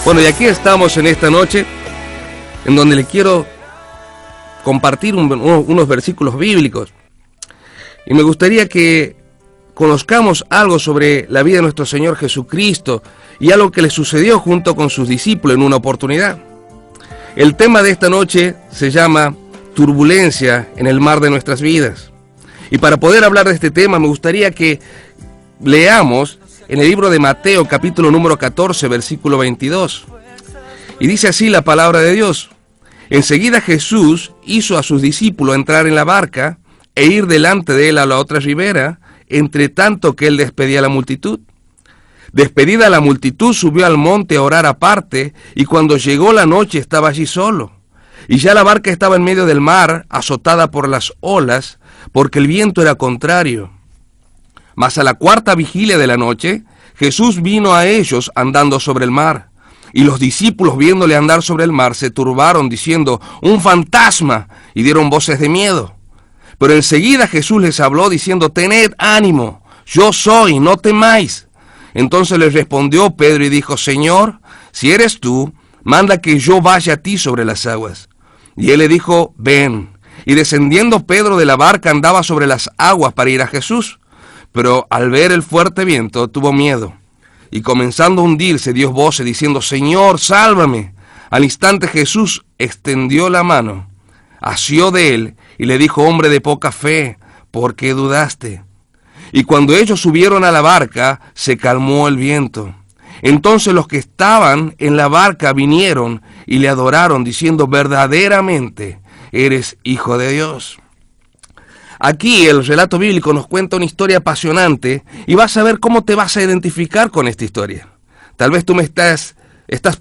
Bueno, y aquí estamos en esta noche, en donde le quiero compartir unos versículos bíblicos. Y me gustaría que conozcamos algo sobre la vida de nuestro Señor Jesucristo y algo que le sucedió junto con sus discípulos en una oportunidad. El tema de esta noche se llama turbulencia en el mar de nuestras vidas. Y para poder hablar de este tema me gustaría que leamos en el libro de Mateo, capítulo número 14, versículo 22. Y dice así la palabra de Dios: enseguida Jesús hizo a sus discípulos entrar en la barca e ir delante de él a la otra ribera, entre tanto que él despedía a la multitud. Despedida la multitud, subió al monte a orar aparte, y cuando llegó la noche estaba allí solo. Y ya la barca estaba en medio del mar, azotada por las olas, porque el viento era contrario. Mas a la cuarta vigilia de la noche, Jesús vino a ellos andando sobre el mar. Y los discípulos, viéndole andar sobre el mar, se turbaron, diciendo: ¡un fantasma! Y dieron voces de miedo. Pero enseguida Jesús les habló, diciendo: tened ánimo, yo soy, no temáis. Entonces les respondió Pedro y dijo: Señor, si eres tú, manda que yo vaya a ti sobre las aguas. Y él le dijo: ven. Y descendiendo Pedro de la barca andaba sobre las aguas para ir a Jesús. Pero al ver el fuerte viento tuvo miedo, y comenzando a hundirse dio voces diciendo: Señor, sálvame. Al instante Jesús extendió la mano, asió de él y le dijo: hombre de poca fe, ¿por qué dudaste? Y cuando ellos subieron a la barca, se calmó el viento. Entonces los que estaban en la barca vinieron y le adoraron, diciendo: verdaderamente eres Hijo de Dios. Aquí el relato bíblico nos cuenta una historia apasionante y vas a ver cómo te vas a identificar con esta historia. Tal vez tú estás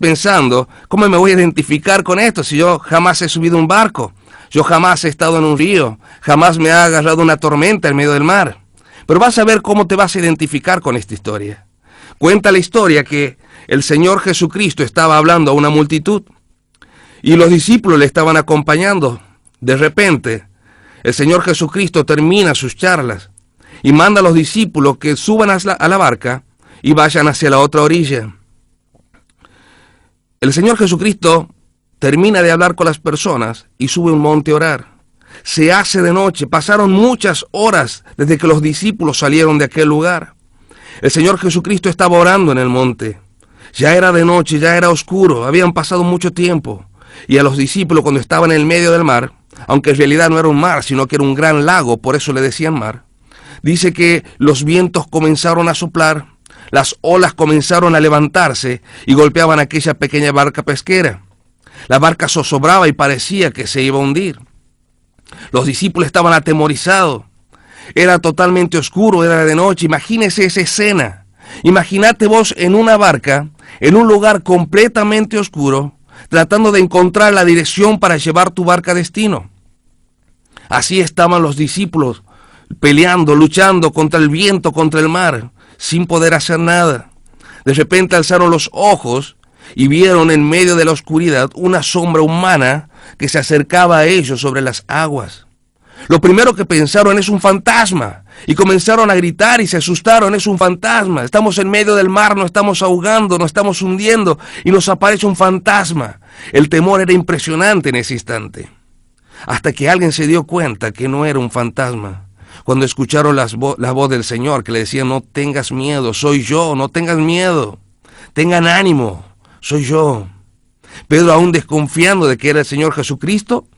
pensando: ¿cómo me voy a identificar con esto si yo jamás he subido a un barco? Yo jamás he estado en un río, jamás me ha agarrado una tormenta en medio del mar. Pero vas a ver cómo te vas a identificar con esta historia. Cuenta la historia que el Señor Jesucristo estaba hablando a una multitud y los discípulos le estaban acompañando. De repente, el Señor Jesucristo termina sus charlas y manda a los discípulos que suban a la barca y vayan hacia la otra orilla. El Señor Jesucristo termina de hablar con las personas y sube a un monte a orar. Se hace de noche, pasaron muchas horas desde que los discípulos salieron de aquel lugar. El Señor Jesucristo estaba orando en el monte. Ya era de noche, ya era oscuro, habían pasado mucho tiempo. Y a los discípulos, cuando estaban en el medio del mar, aunque en realidad no era un mar, sino que era un gran lago, por eso le decían mar, dice que los vientos comenzaron a soplar, las olas comenzaron a levantarse y golpeaban aquella pequeña barca pesquera. La barca zozobraba y parecía que se iba a hundir. Los discípulos estaban atemorizados. Era totalmente oscuro, era de noche. Imagínese esa escena. Imagínate vos en una barca, en un lugar completamente oscuro, tratando de encontrar la dirección para llevar tu barca a destino. Así estaban los discípulos, peleando, luchando contra el viento, contra el mar, sin poder hacer nada. De repente alzaron los ojos y vieron en medio de la oscuridad una sombra humana que se acercaba a ellos sobre las aguas. Lo primero que pensaron: es un fantasma, y comenzaron a gritar y se asustaron: es un fantasma, estamos en medio del mar, nos estamos ahogando, nos estamos hundiendo y nos aparece un fantasma. El temor era impresionante en ese instante, hasta que alguien se dio cuenta que no era un fantasma, cuando escucharon la voz del Señor que le decía: no tengas miedo, soy yo, no tengas miedo, tengan ánimo, soy yo. Pedro, aún desconfiando de que era el Señor Jesucristo,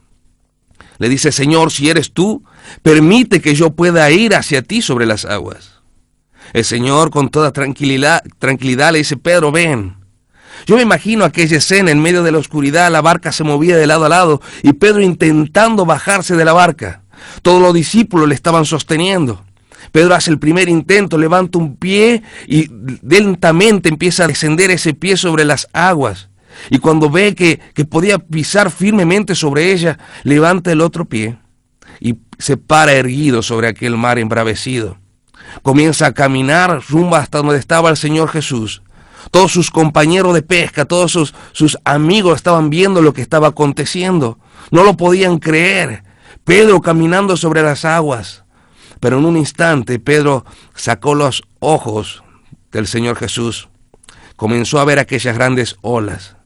le dice: Señor, si eres tú, permite que yo pueda ir hacia ti sobre las aguas. El Señor, con toda tranquilidad le dice: Pedro, ven. Yo me imagino aquella escena en medio de la oscuridad, la barca se movía de lado a lado y Pedro intentando bajarse de la barca. Todos los discípulos le estaban sosteniendo. Pedro hace el primer intento, levanta un pie y lentamente empieza a descender ese pie sobre las aguas. Y cuando ve que podía pisar firmemente sobre ella, levanta el otro pie y se para erguido sobre aquel mar embravecido. Comienza a caminar rumbo hasta donde estaba el Señor Jesús. Todos sus compañeros de pesca, todos sus amigos estaban viendo lo que estaba aconteciendo. No lo podían creer. Pedro caminando sobre las aguas. Pero en un instante Pedro sacó los ojos del Señor Jesús. comenzó a ver aquellas grandes olas.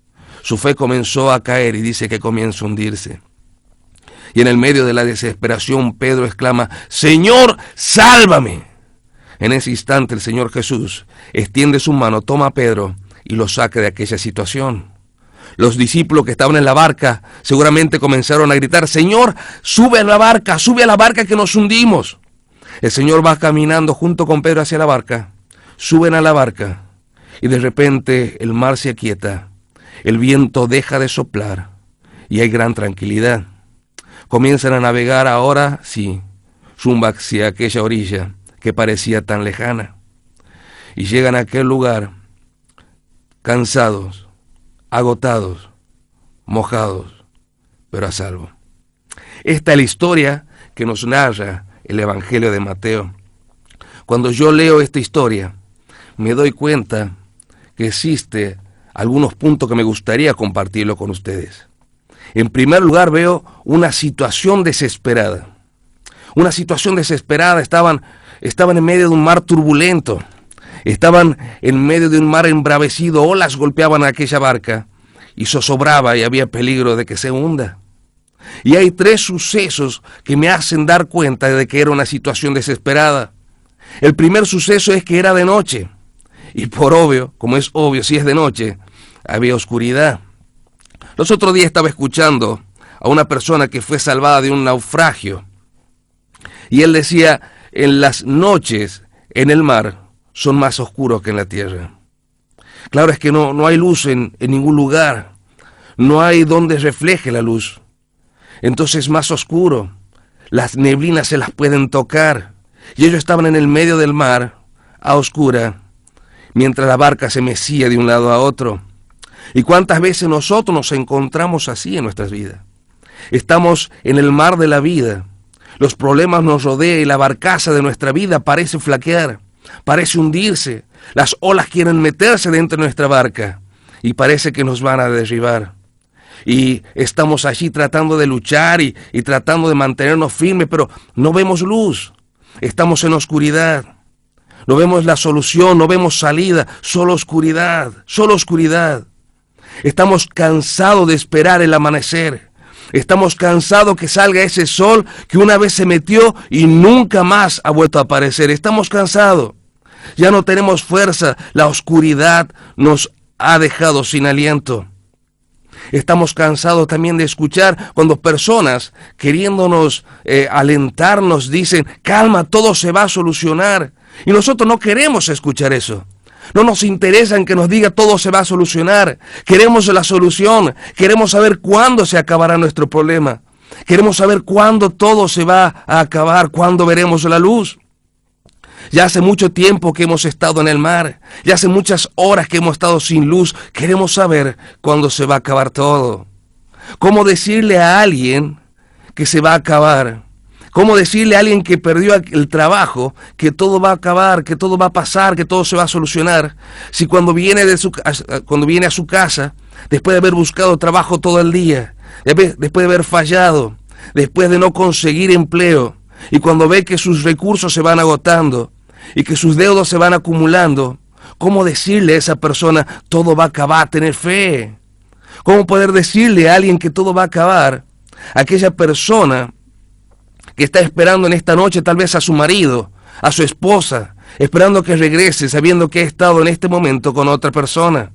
Su fe comenzó a caer y dice que comienza a hundirse. Y en el medio de la desesperación, Pedro exclama: Señor, sálvame. En ese instante el Señor Jesús extiende su mano, toma a Pedro y lo saca de aquella situación. Los discípulos que estaban en la barca seguramente comenzaron a gritar: Señor, sube a la barca que nos hundimos. El Señor va caminando junto con Pedro hacia la barca, suben a la barca y de repente el mar se aquieta, el viento deja de soplar y hay gran tranquilidad. Comienzan a navegar ahora, sí, rumbo hacia aquella orilla que parecía tan lejana. Y llegan a aquel lugar cansados, agotados, mojados, pero a salvo. Esta es la historia que nos narra el Evangelio de Mateo. Cuando yo leo esta historia, me doy cuenta que existe algunos puntos que me gustaría compartirlo con ustedes. En primer lugar, veo una situación desesperada. Una situación desesperada. Estaban en medio de un mar turbulento. Estaban en medio de un mar embravecido. Olas golpeaban a aquella barca y zozobraba y había peligro de que se hunda. Y hay tres sucesos que me hacen dar cuenta de que era una situación desesperada. El primer suceso es que era de noche. Y por obvio, como es obvio, si es de noche, había oscuridad. Los otros días estaba escuchando a una persona que fue salvada de un naufragio. Y él decía: en las noches en el mar son más oscuros que en la tierra. Claro, es que no hay luz en ningún lugar. No hay donde refleje la luz. Entonces es más oscuro. Las neblinas se las pueden tocar. Y ellos estaban en el medio del mar, a oscura, mientras la barca se mecía de un lado a otro. ¿Y cuántas veces nosotros nos encontramos así en nuestras vidas? Estamos en el mar de la vida. Los problemas nos rodean y la barcaza de nuestra vida parece flaquear, parece hundirse. Las olas quieren meterse dentro de nuestra barca y parece que nos van a derribar. Y estamos allí tratando de luchar y tratando de mantenernos firmes, pero no vemos luz. Estamos en oscuridad. No vemos la solución, no vemos salida, solo oscuridad, solo oscuridad. Estamos cansados de esperar el amanecer. Estamos cansados que salga ese sol que una vez se metió y nunca más ha vuelto a aparecer. Estamos cansados. Ya no tenemos fuerza. La oscuridad nos ha dejado sin aliento. Estamos cansados también de escuchar cuando personas queriéndonos alentarnos dicen: calma, todo se va a solucionar. Y nosotros no queremos escuchar eso. No nos interesa en que nos diga todo se va a solucionar. Queremos la solución. Queremos saber cuándo se acabará nuestro problema. Queremos saber cuándo todo se va a acabar, cuándo veremos la luz. Ya hace mucho tiempo que hemos estado en el mar. Ya hace muchas horas que hemos estado sin luz. Queremos saber cuándo se va a acabar todo. ¿Cómo decirle a alguien que se va a acabar? ¿Cómo decirle a alguien que perdió el trabajo que todo va a acabar, que todo va a pasar, que todo se va a solucionar? Si cuando viene a su casa, después de haber buscado trabajo todo el día, después de haber fallado, después de no conseguir empleo, y cuando ve que sus recursos se van agotando y que sus deudas se van acumulando, ¿cómo decirle a esa persona todo va a acabar? Tener fe. ¿Cómo poder decirle a alguien que todo va a acabar? Aquella persona que está esperando en esta noche tal vez a su marido, a su esposa, esperando que regrese, sabiendo que ha estado en este momento con otra persona,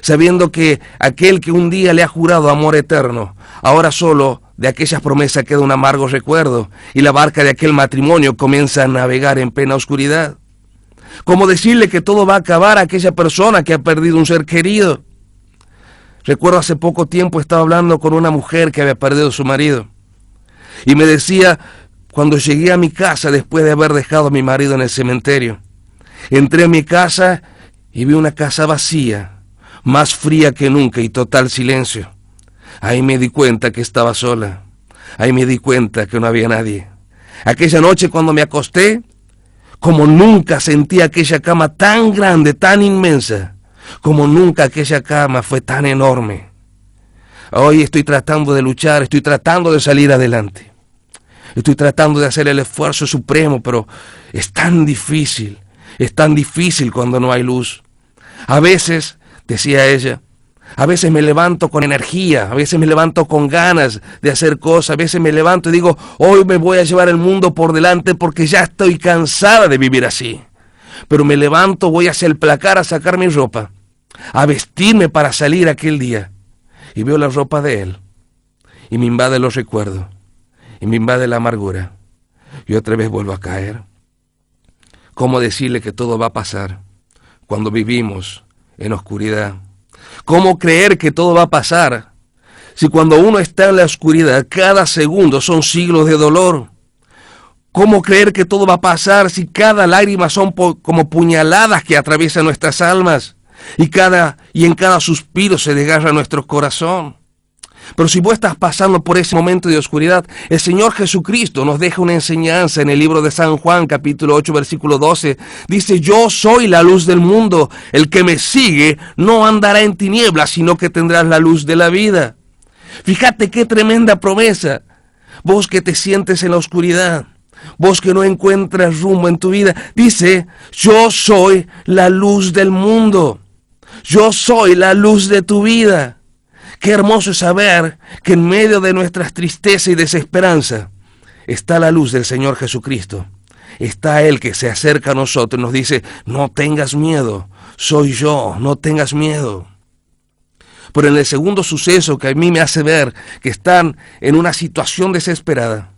sabiendo que aquel que un día le ha jurado amor eterno, ahora solo de aquellas promesas queda un amargo recuerdo y la barca de aquel matrimonio comienza a navegar en plena oscuridad. ¿Cómo decirle que todo va a acabar a aquella persona que ha perdido un ser querido? Recuerdo hace poco tiempo estaba hablando con una mujer que había perdido a su marido y me decía: cuando llegué a mi casa después de haber dejado a mi marido en el cementerio, entré a mi casa y vi una casa vacía, más fría que nunca y total silencio. Ahí me di cuenta que estaba sola. Ahí me di cuenta que no había nadie. Aquella noche cuando me acosté, como nunca sentí aquella cama tan grande, tan inmensa, como nunca aquella cama fue tan enorme. Hoy estoy tratando de luchar, estoy tratando de salir adelante. Estoy tratando de hacer el esfuerzo supremo, pero es tan difícil cuando no hay luz. A veces decía ella. A veces me levanto con energía, a veces me levanto con ganas de hacer cosas, a veces me levanto y digo, hoy me voy a llevar el mundo por delante porque ya estoy cansada de vivir así. Pero me levanto, voy hacia el placar a sacar mi ropa, a vestirme para salir aquel día. Y veo la ropa de él, y me invade los recuerdos, y me invade la amargura. Y otra vez vuelvo a caer. ¿Cómo decirle que todo va a pasar cuando vivimos en oscuridad? ¿Cómo creer que todo va a pasar si cuando uno está en la oscuridad cada segundo son siglos de dolor? ¿Cómo creer que todo va a pasar si cada lágrima son como puñaladas que atraviesan nuestras almas y en cada suspiro se desgarra nuestro corazón? Pero si vos estás pasando por ese momento de oscuridad, el Señor Jesucristo nos deja una enseñanza en el libro de San Juan, capítulo 8, versículo 12. Dice, yo soy la luz del mundo. El que me sigue no andará en tinieblas, sino que tendrás la luz de la vida. Fíjate qué tremenda promesa. Vos que te sientes en la oscuridad, vos que no encuentras rumbo en tu vida, dice, yo soy la luz del mundo. Yo soy la luz de tu vida. Qué hermoso es saber que en medio de nuestras tristezas y desesperanza está la luz del Señor Jesucristo. Está Él que se acerca a nosotros y nos dice, no tengas miedo, soy yo, no tengas miedo. Pero en el segundo suceso que a mí me hace ver que están en una situación desesperada,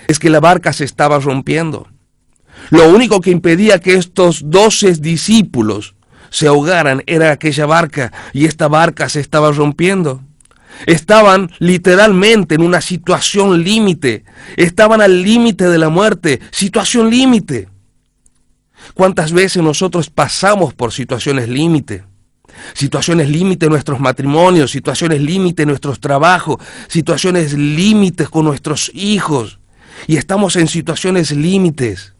es que la barca se estaba rompiendo. Lo único que impedía que estos 12 discípulos se ahogaran era aquella barca, y esta barca se estaba rompiendo. Estaban literalmente en una situación límite, estaban al límite de la muerte, situación límite. ¿Cuántas veces nosotros pasamos por situaciones límite? Situaciones límite en nuestros matrimonios, situaciones límite en nuestros trabajos, situaciones límites con nuestros hijos, y estamos en situaciones límites.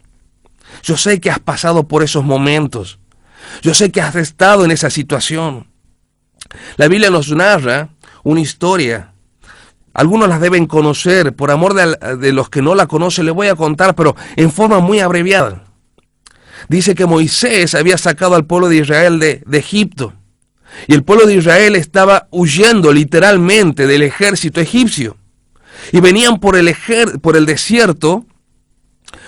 Yo sé que has pasado por esos momentos. Yo sé que has estado en esa situación. La Biblia nos narra una historia. Algunos la deben conocer. Por amor de los que no la conocen, les voy a contar, pero en forma muy abreviada. Dice que Moisés había sacado al pueblo de Israel de Egipto. Y el pueblo de Israel estaba huyendo literalmente del ejército egipcio. Y venían por el desierto,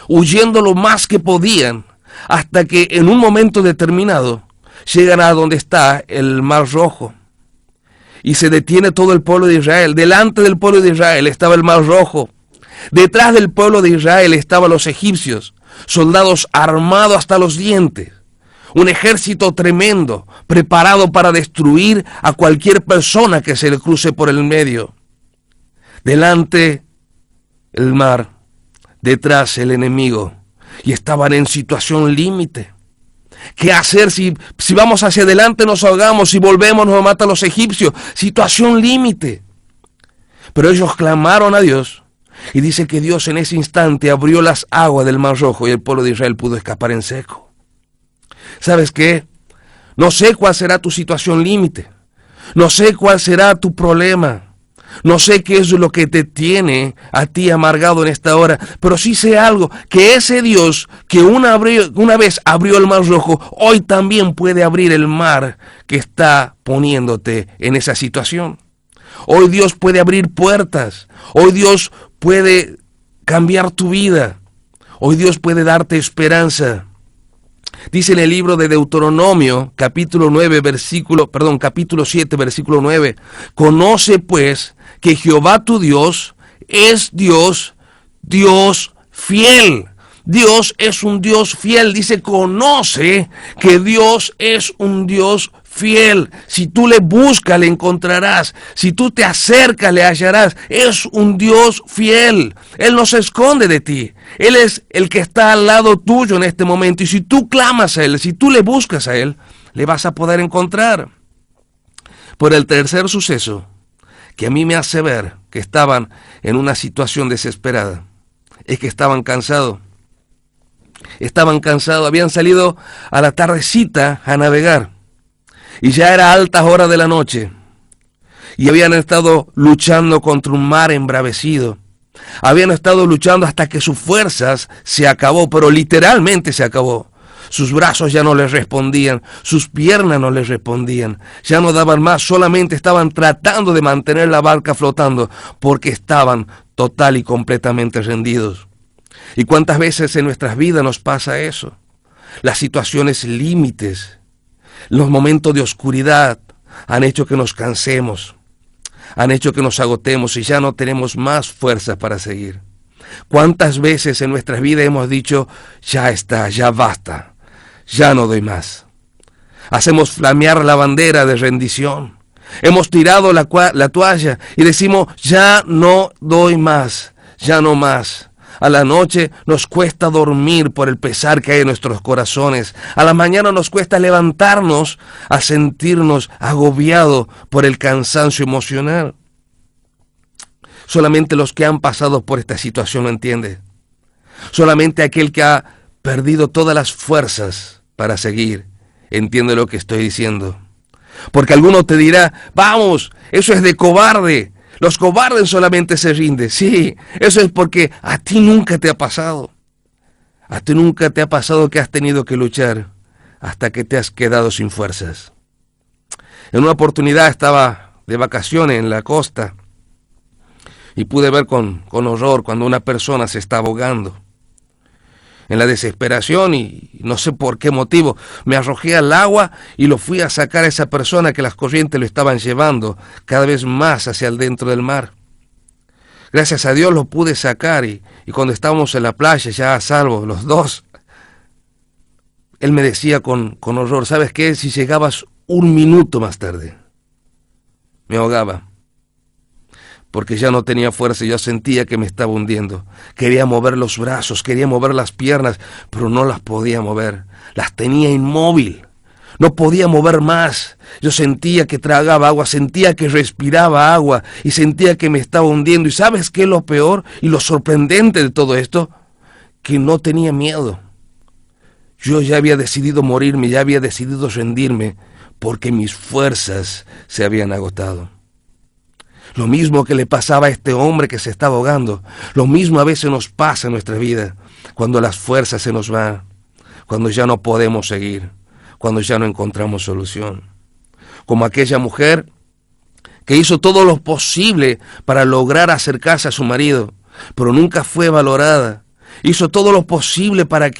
huyendo lo más que podían, hasta que en un momento determinado llegan a donde está el Mar Rojo. Y se detiene todo el pueblo de Israel. Delante del pueblo de Israel estaba el Mar Rojo. Detrás del pueblo de Israel estaban los egipcios, soldados armados hasta los dientes. Un ejército tremendo, preparado para destruir a cualquier persona que se le cruce por el medio. Delante el mar, detrás el enemigo. Y estaban en situación límite. ¿Qué hacer si vamos hacia adelante nos ahogamos, si volvemos nos matan los egipcios? Situación límite. Pero ellos clamaron a Dios, y dice que Dios en ese instante abrió las aguas del Mar Rojo y el pueblo de Israel pudo escapar en seco. ¿Sabes qué? No sé cuál será tu situación límite. No sé cuál será tu problema. No sé qué es lo que te tiene a ti amargado en esta hora, pero sí sé algo, que ese Dios que una vez abrió el Mar Rojo, hoy también puede abrir el mar que está poniéndote en esa situación. Hoy Dios puede abrir puertas, hoy Dios puede cambiar tu vida, hoy Dios puede darte esperanza. Dice en el libro de Deuteronomio, capítulo 7, versículo 9, conoce pues que Jehová tu Dios es Dios, Dios fiel. Dios es un Dios fiel. Dice, conoce que Dios es un Dios fiel. Si tú le buscas, le encontrarás. Si tú te acercas, le hallarás. Es un Dios fiel. Él no se esconde de ti. Él es el que está al lado tuyo en este momento. Y si tú clamas a Él, si tú le buscas a Él, le vas a poder encontrar. Por el tercer suceso, que a mí me hace ver que estaban en una situación desesperada, es que estaban cansados. Estaban cansados, habían salido a la tardecita a navegar y ya era altas horas de la noche y habían estado luchando contra un mar embravecido. Habían estado luchando hasta que sus fuerzas se acabó, pero literalmente se acabó. sus brazos ya no les respondían, sus piernas no les respondían, ya no daban más, solamente estaban tratando de mantener la barca flotando porque estaban total y completamente rendidos. ¿Y cuántas veces en nuestras vidas nos pasa eso? Las situaciones límites, los momentos de oscuridad han hecho que nos cansemos, han hecho que nos agotemos y ya no tenemos más fuerzas para seguir. ¿Cuántas veces en nuestras vidas hemos dicho, ya está, ya basta, ya no doy más? Hacemos flamear la bandera de rendición. Hemos tirado la toalla y decimos, ya no doy más, ya no más. A la noche nos cuesta dormir por el pesar que hay en nuestros corazones. A la mañana nos cuesta levantarnos a sentirnos agobiados por el cansancio emocional. Solamente los que han pasado por esta situación lo entienden. Solamente aquel que ha perdido todas las fuerzas para seguir entiende lo que estoy diciendo. Porque alguno te dirá, vamos, eso es de cobarde. Los cobardes solamente se rinden. Sí, eso es porque a ti nunca te ha pasado. A ti nunca te ha pasado que has tenido que luchar hasta que te has quedado sin fuerzas. En una oportunidad estaba de vacaciones en la costa y pude ver con horror cuando una persona se está ahogando. En la desesperación y no sé por qué motivo, me arrojé al agua y lo fui a sacar a esa persona que las corrientes lo estaban llevando cada vez más hacia el dentro del mar. Gracias a Dios lo pude sacar y cuando estábamos en la playa ya a salvo, los dos, él me decía con horror, ¿sabes qué? Si llegabas un minuto más tarde, me ahogaba. Porque ya no tenía fuerza, yo sentía que me estaba hundiendo. Quería mover los brazos, quería mover las piernas, pero no las podía mover. Las tenía inmóvil. No podía mover más. Yo sentía que tragaba agua, sentía que respiraba agua y sentía que me estaba hundiendo. ¿Y sabes qué es lo peor y lo sorprendente de todo esto? Que no tenía miedo. Yo ya había decidido morirme, ya había decidido rendirme, porque mis fuerzas se habían agotado. Lo mismo que le pasaba a este hombre que se estaba ahogando, lo mismo a veces nos pasa en nuestra vida, cuando las fuerzas se nos van, cuando ya no podemos seguir, cuando ya no encontramos solución. Como aquella mujer que hizo todo lo posible para lograr acercarse a su marido, pero nunca fue valorada. Hizo todo lo posible para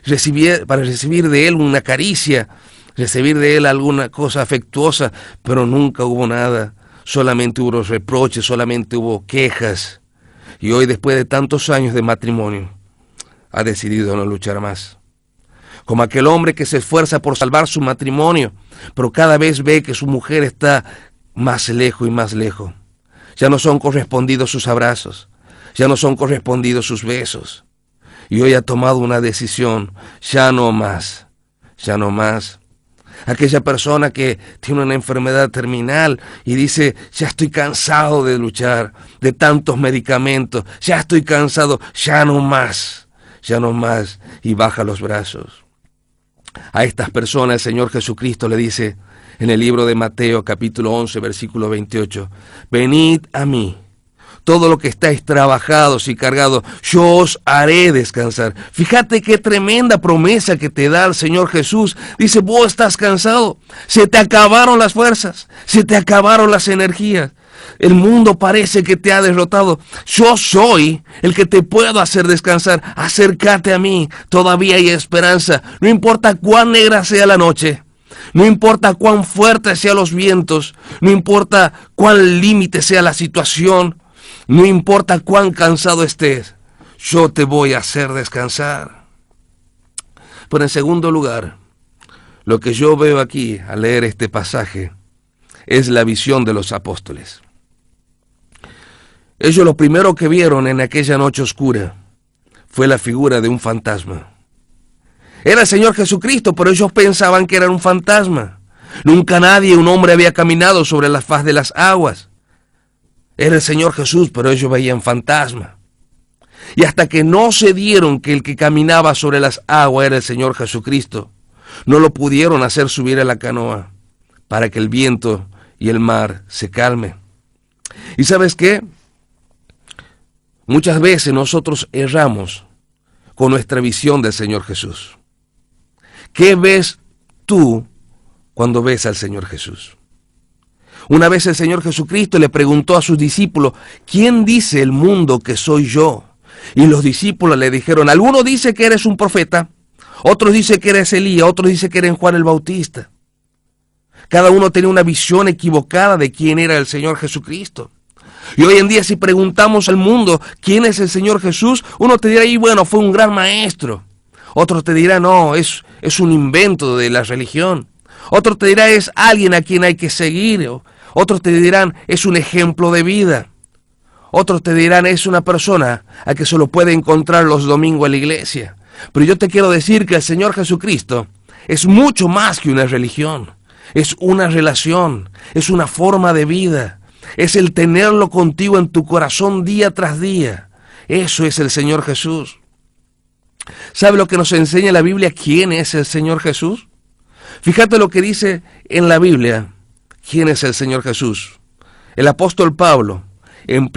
recibir de él una caricia, recibir de él alguna cosa afectuosa, pero nunca hubo nada. Solamente hubo reproches, solamente hubo quejas. Y hoy, después de tantos años de matrimonio, ha decidido no luchar más. Como aquel hombre que se esfuerza por salvar su matrimonio, pero cada vez ve que su mujer está más lejos y más lejos. Ya no son correspondidos sus abrazos, ya no son correspondidos sus besos. Y hoy ha tomado una decisión, ya no más, ya no más. Aquella persona que tiene una enfermedad terminal y dice, ya estoy cansado de luchar, de tantos medicamentos, ya estoy cansado, ya no más, y baja los brazos. A estas personas el Señor Jesucristo le dice en el libro de Mateo capítulo 11 versículo 28, venid a mí, todo lo que estáis trabajados y cargados, yo os haré descansar. Fíjate qué tremenda promesa que te da el Señor Jesús. Dice, vos estás cansado, se te acabaron las fuerzas, se te acabaron las energías. El mundo parece que te ha derrotado. Yo soy el que te puedo hacer descansar. Acércate a mí, todavía hay esperanza. No importa cuán negra sea la noche. No importa cuán fuertes sean los vientos. No importa cuán límite sea la situación. No importa cuán cansado estés, yo te voy a hacer descansar. Pero en segundo lugar, lo que yo veo aquí al leer este pasaje es la visión de los apóstoles. Ellos lo primero que vieron en aquella noche oscura fue la figura de un fantasma. Era el Señor Jesucristo, pero ellos pensaban que era un fantasma. Nunca un hombre había caminado sobre la faz de las aguas. Era el Señor Jesús, pero ellos veían fantasma. Y hasta que no se dieron que el que caminaba sobre las aguas era el Señor Jesucristo, no lo pudieron hacer subir a la canoa para que el viento y el mar se calmen. ¿Y sabes qué? Muchas veces nosotros erramos con nuestra visión del Señor Jesús. ¿Qué ves tú cuando ves al Señor Jesús? Una vez el Señor Jesucristo le preguntó a sus discípulos, ¿quién dice el mundo que soy yo? Y los discípulos le dijeron, algunos dicen que eres un profeta, otros dicen que eres Elías, otros dicen que eres Juan el Bautista. Cada uno tenía una visión equivocada de quién era el Señor Jesucristo. Y hoy en día si preguntamos al mundo quién es el Señor Jesús, uno te dirá, y bueno, fue un gran maestro. Otro te dirá, no, es un invento de la religión. Otro te dirá, es alguien a quien hay que seguir. Otros te dirán, es un ejemplo de vida. Otros te dirán, es una persona a que se lo puede encontrar los domingos en la iglesia. Pero yo te quiero decir que el Señor Jesucristo es mucho más que una religión. Es una relación, es una forma de vida. Es el tenerlo contigo en tu corazón día tras día. Eso es el Señor Jesús. ¿Sabe lo que nos enseña la Biblia? ¿Quién es el Señor Jesús? Fíjate lo que dice en la Biblia. ¿Quién es el Señor Jesús? El apóstol Pablo, en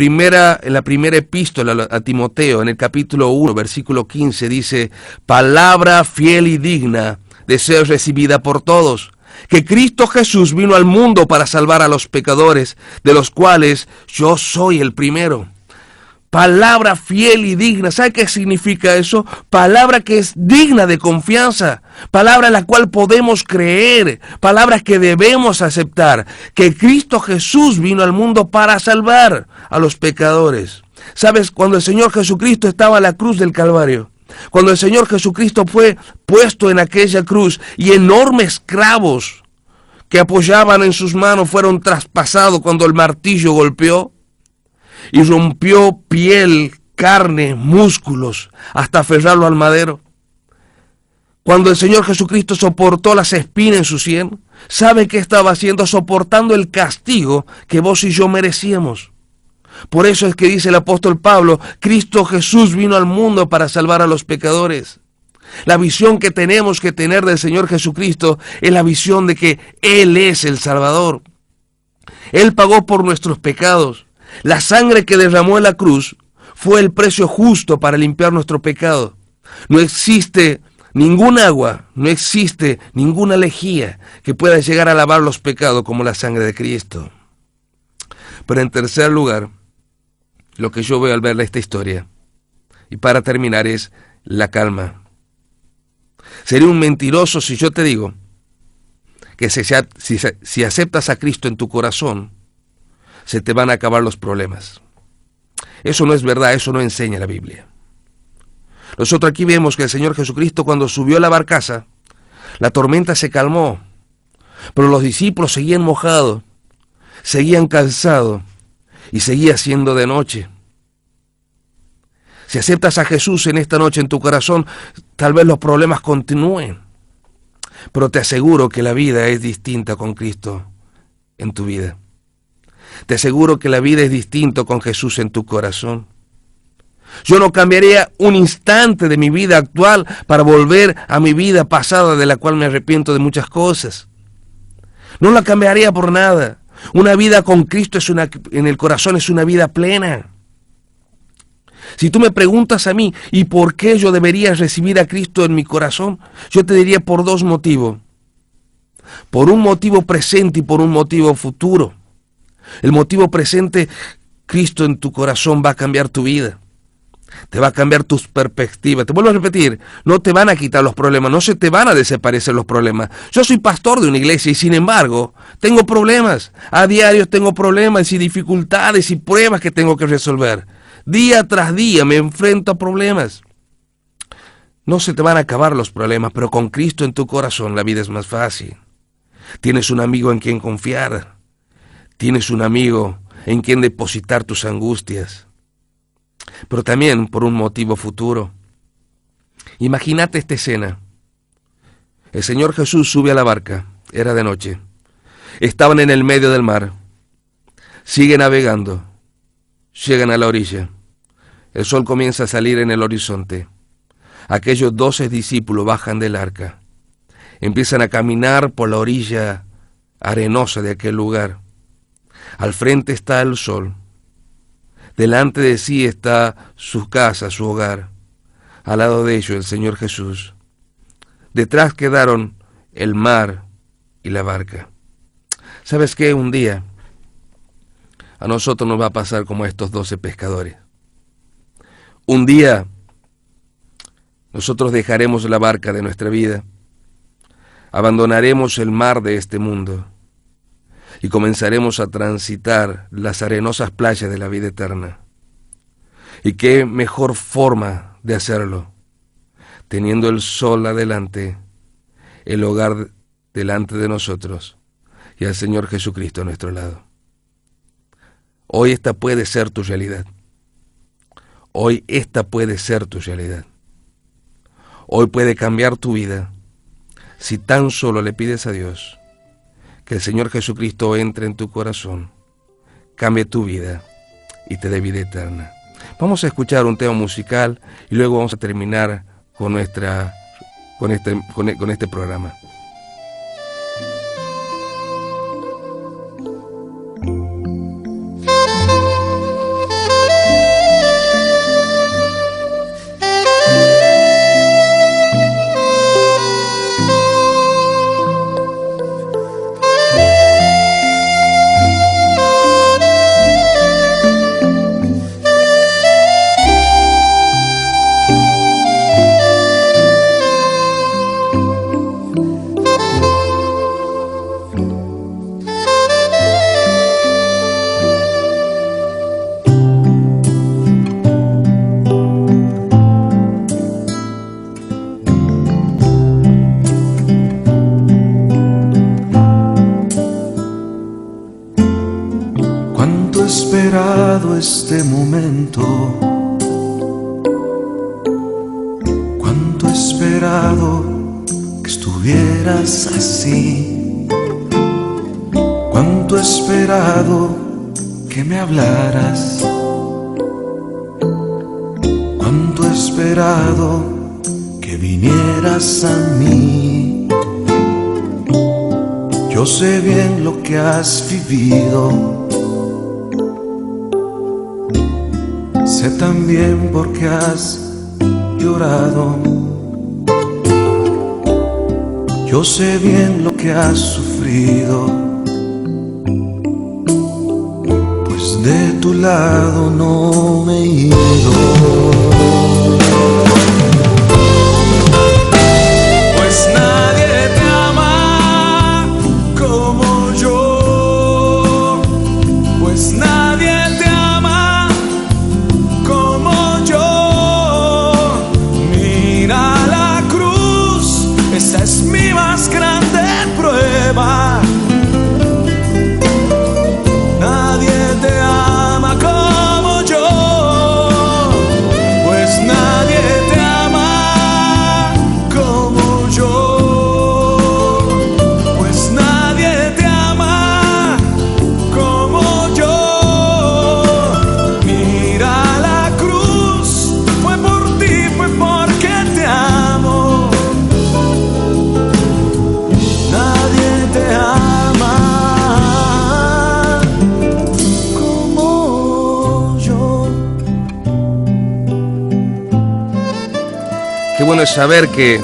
la primera epístola a Timoteo, en el capítulo 1, versículo 15, dice, palabra fiel y digna de ser recibida por todos, que Cristo Jesús vino al mundo para salvar a los pecadores, de los cuales yo soy el primero. Palabra fiel y digna. ¿Sabe qué significa eso? Palabra que es digna de confianza. Palabra en la cual podemos creer. Palabras que debemos aceptar. Que Cristo Jesús vino al mundo para salvar a los pecadores. ¿Sabes? Cuando el Señor Jesucristo estaba en la cruz del Calvario, cuando el Señor Jesucristo fue puesto en aquella cruz y enormes clavos que apoyaban en sus manos fueron traspasados cuando el martillo golpeó, y rompió piel, carne, músculos, hasta aferrarlo al madero. Cuando el Señor Jesucristo soportó las espinas en su sien, ¿sabe qué estaba haciendo? Soportando el castigo que vos y yo merecíamos. Por eso es que dice el apóstol Pablo, Cristo Jesús vino al mundo para salvar a los pecadores. La visión que tenemos que tener del Señor Jesucristo es la visión de que Él es el Salvador. Él pagó por nuestros pecados. La sangre que derramó en la cruz fue el precio justo para limpiar nuestro pecado. No existe ningún agua, no existe ninguna lejía que pueda llegar a lavar los pecados como la sangre de Cristo. Pero en tercer lugar, lo que yo veo al ver esta historia, y para terminar, es la calma. Sería un mentiroso si yo te digo que si aceptas a Cristo en tu corazón, se te van a acabar los problemas. Eso no es verdad, eso no enseña la Biblia. Nosotros aquí vemos que el Señor Jesucristo, cuando subió a la barcaza, la tormenta se calmó, pero los discípulos seguían mojados, seguían cansados y seguía siendo de noche. Si aceptas a Jesús en esta noche en tu corazón, tal vez los problemas continúen, pero te aseguro que la vida es distinta con Cristo en tu vida. Te aseguro que la vida es distinta con Jesús en tu corazón. Yo no cambiaría un instante de mi vida actual para volver a mi vida pasada, de la cual me arrepiento de muchas cosas. No la cambiaría por nada. Una vida con Cristo en el corazón es una vida plena. Si tú me preguntas a mí, ¿y por qué yo debería recibir a Cristo en mi corazón? Yo te diría por dos motivos. Por un motivo presente y por un motivo futuro. El motivo presente, Cristo en tu corazón va a cambiar tu vida. Te va a cambiar tus perspectivas. Te vuelvo a repetir, no te van a quitar los problemas, no se te van a desaparecer los problemas. Yo soy pastor de una iglesia y sin embargo, tengo problemas. A diario tengo problemas y dificultades y pruebas que tengo que resolver. Día tras día me enfrento a problemas. No se te van a acabar los problemas, pero con Cristo en tu corazón la vida es más fácil. Tienes un amigo en quien confiar. Tienes un amigo en quien depositar tus angustias. Pero también por un motivo futuro. Imagínate esta escena. El Señor Jesús sube a la barca. Era de noche. Estaban en el medio del mar. Sigue navegando. Llegan a la orilla. El sol comienza a salir en el horizonte. Aquellos 12 discípulos bajan del arca. Empiezan a caminar por la orilla arenosa de aquel lugar. Al frente está el sol. Delante de sí está su casa, su hogar. Al lado de ellos el Señor Jesús. Detrás quedaron el mar y la barca. ¿Sabes qué? Un día a nosotros nos va a pasar como a estos 12 pescadores. Un día nosotros dejaremos la barca de nuestra vida, abandonaremos el mar de este mundo y comenzaremos a transitar las arenosas playas de la vida eterna. Y qué mejor forma de hacerlo, teniendo el sol adelante, el hogar delante de nosotros y al Señor Jesucristo a nuestro lado. Hoy esta puede ser tu realidad. Hoy esta puede ser tu realidad. Hoy puede cambiar tu vida si tan solo le pides a Dios que el Señor Jesucristo entre en tu corazón, cambie tu vida y te dé vida eterna. Vamos a escuchar un tema musical y luego vamos a terminar con este programa. Este momento, cuánto he esperado que estuvieras así, cuánto he esperado que me hablaras, cuánto he esperado que vinieras a mí. Yo sé bien lo que has vivido, sé también por qué has llorado. Yo sé bien lo que has sufrido, pues de tu lado no me he ido. Pues nadie te ama como yo, pues nadie te ama como yo. Mira la cruz, esa es mi más grande prueba. Nadie te ama como yo, pues nadie te ama como yo, pues nadie te ama como yo. Mira la cruz, fue por ti, fue porque te amo. Nadie te ama como yo. Qué bueno es saber que